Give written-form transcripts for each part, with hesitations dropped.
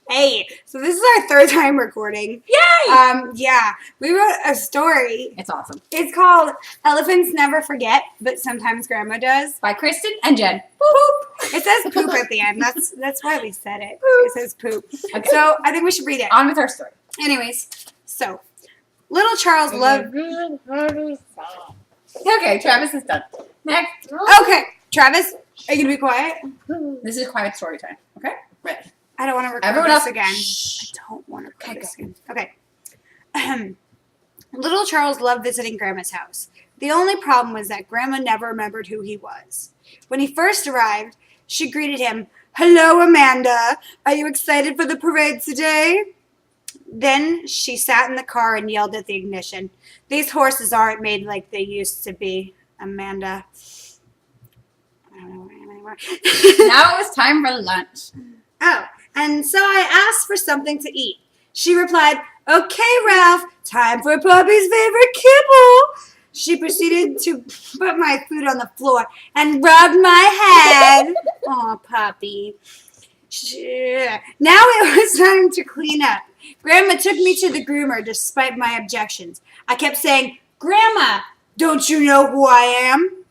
Hey, so this is our third time recording. Yay! Yeah, we wrote a story. It's awesome. It's called Elephants Never Forget, but Sometimes Grandma Does. By Kristen and Jen. Poop. It says poop at the end. That's why we said it. It says poop. Okay. So I think we should read it. On with our story. Anyways, so little Charles loved. Okay, Travis is done. Next. Okay, Travis, are you gonna be quiet? This is quiet story time. Okay? Ready. I don't want to record Everyone this else. again. Shh. I don't want to record Okay, this go. again. Okay. Little Charles loved visiting Grandma's house. The only problem was that Grandma never remembered who he was. When he first arrived, she greeted him, "Hello, Amanda. Are you excited for the parade today?" Then she sat in the car and yelled at the ignition. "These horses aren't made like they used to be, Amanda." I don't know where I am anymore. Now it was time for lunch. Oh, and so I asked for something to eat. She replied, "Okay, Ralph, time for Puppy's favorite kibble." She proceeded to put my food on the floor and rubbed my head. Aw, Puppy. Now it was time to clean up. Grandma took me to the groomer despite my objections. I kept saying, "Grandma, don't you know who I am?"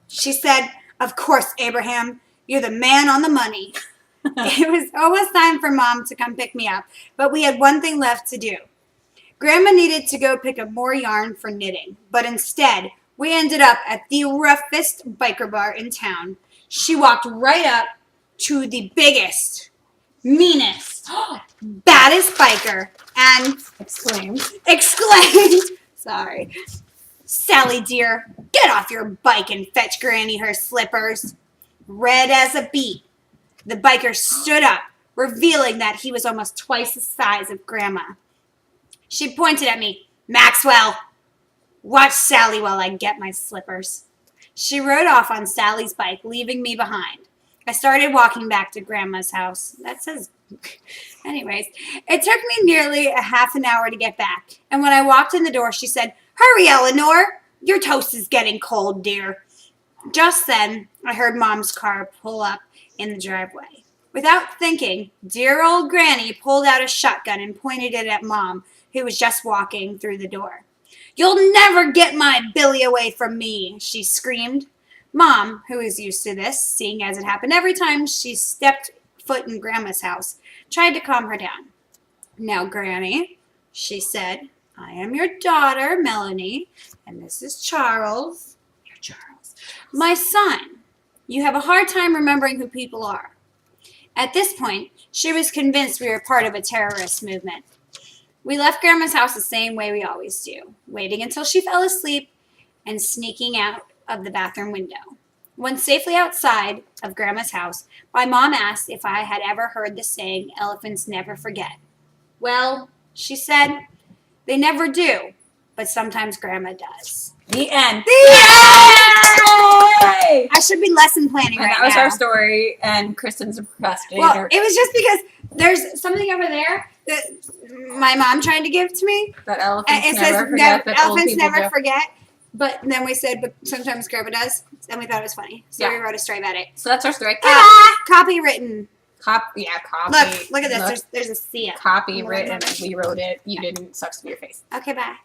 She said, "Of course, Abraham. You're the man on the money." It was almost time for Mom to come pick me up, but we had one thing left to do. Grandma needed to go pick up more yarn for knitting, but instead, we ended up at the roughest biker bar in town. She walked right up to the biggest, meanest, baddest biker and exclaimed, sorry, "Sally dear, get off your bike and fetch Granny her slippers." Red as a beet, the biker stood up, revealing that he was almost twice the size of Grandma. She pointed at me. "Maxwell, watch Sally while I get my slippers." She rode off on Sally's bike, leaving me behind. I started walking back to Grandma's house. That says... Anyways, it took me nearly a half an hour to get back. And when I walked in the door, she said, "Hurry, Eleanor. Your toast is getting cold, dear." Just then, I heard Mom's car pull up in the driveway. Without thinking, dear old Granny pulled out a shotgun and pointed it at Mom, who was just walking through the door. "You'll never get my Billy away from me," she screamed. Mom, who was used to this, seeing as it happened every time she stepped foot in Grandma's house, tried to calm her down. "Now, Granny," she said, "I am your daughter, Melanie, and this is Charles. You're Charles. My son. You have a hard time remembering who people are." At this point, she was convinced we were part of a terrorist movement. We left Grandma's house the same way we always do, waiting until she fell asleep and sneaking out of the bathroom window. Once safely outside of Grandma's house, my mom asked if I had ever heard the saying, "Elephants never forget." "Well," she said, "they never do, but sometimes Grandma does." The end. Yay! I should be lesson planning And right that was now. our story, and Kristen's a procrastinator. Well, it was just because there's something over there that my mom tried to give to me. That And elephants it never says forget that old elephants people never do. forget. But then we said, but sometimes Grandma does. And we thought it was funny. So Yeah. we wrote a story about it. So that's our story. Copywritten. Copy. Look at this. There's a C. Copywritten, and we wrote it. You didn't. Sucks to be your face. Okay, bye.